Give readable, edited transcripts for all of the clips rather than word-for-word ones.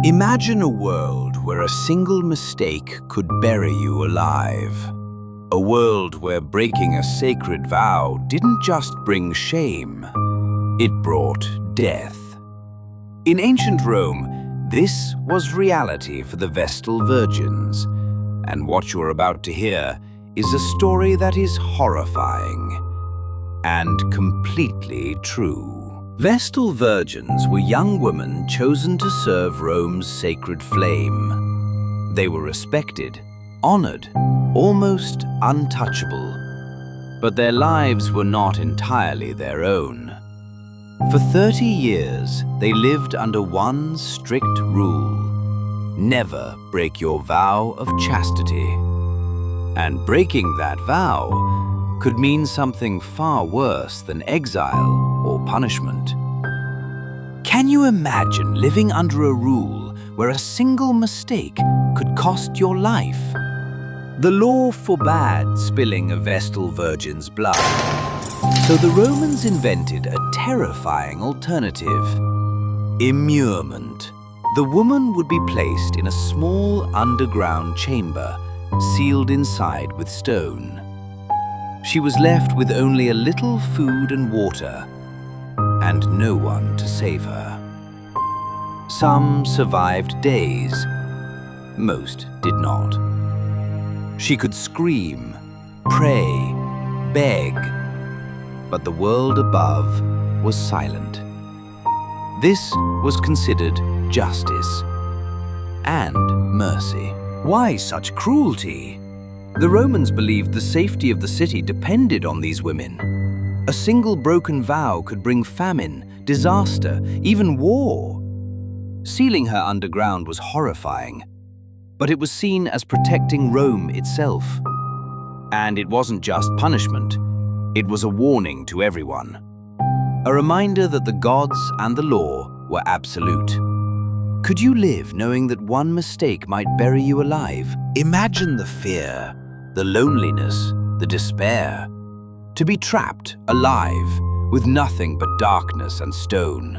Imagine a world where a single mistake could bury you alive. A world where breaking a sacred vow didn't just bring shame, it brought death. In ancient Rome, this was reality for the Vestal Virgins. And what you're about to hear is a story that is horrifying and completely true. Vestal Virgins were young women chosen to serve Rome's sacred flame. They were respected, honored, almost untouchable. But their lives were not entirely their own. For 30 years, they lived under one strict rule: never break your vow of chastity. And breaking that vow could mean something far worse than exile or punishment. Can you imagine living under a rule where a single mistake could cost your life? The law forbade spilling a Vestal Virgin's blood, so the Romans invented a terrifying alternative: immurement. The woman would be placed in a small underground chamber, sealed inside with stone. She was left with only a little food and water, and no one to save her. Some survived days, most did not. She could scream, pray, beg, but the world above was silent. This was considered justice and mercy. Why such cruelty? The Romans believed the safety of the city depended on these women. A single broken vow could bring famine, disaster, even war. Sealing her underground was horrifying, but it was seen as protecting Rome itself. And it wasn't just punishment, it was a warning to everyone. A reminder that the gods and the law were absolute. Could you live knowing that one mistake might bury you alive? Imagine the fear, the loneliness, the despair. To be trapped, alive, with nothing but darkness and stone.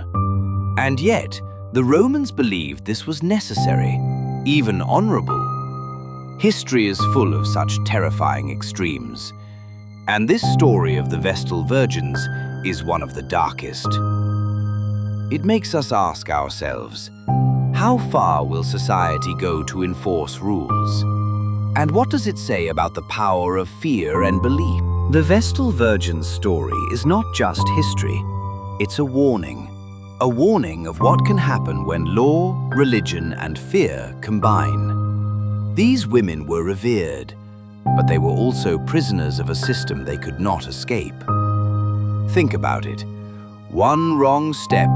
And yet, the Romans believed this was necessary, even honorable. History is full of such terrifying extremes, and this story of the Vestal Virgins is one of the darkest. It makes us ask ourselves, how far will society go to enforce rules? And what does it say about the power of fear and belief? The Vestal Virgins story is not just history, it's a warning. A warning of what can happen when law, religion, and fear combine. These women were revered, but they were also prisoners of a system they could not escape. Think about it. One wrong step,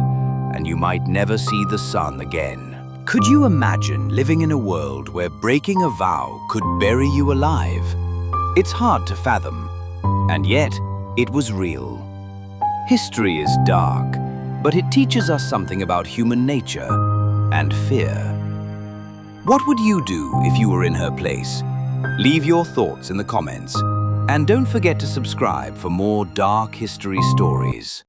and you might never see the sun again. Could you imagine living in a world where breaking a vow could bury you alive? It's hard to fathom, and yet it was real. History is dark, but it teaches us something about human nature and fear. What would you do if you were in her place? Leave your thoughts in the comments, and don't forget to subscribe for more dark history stories.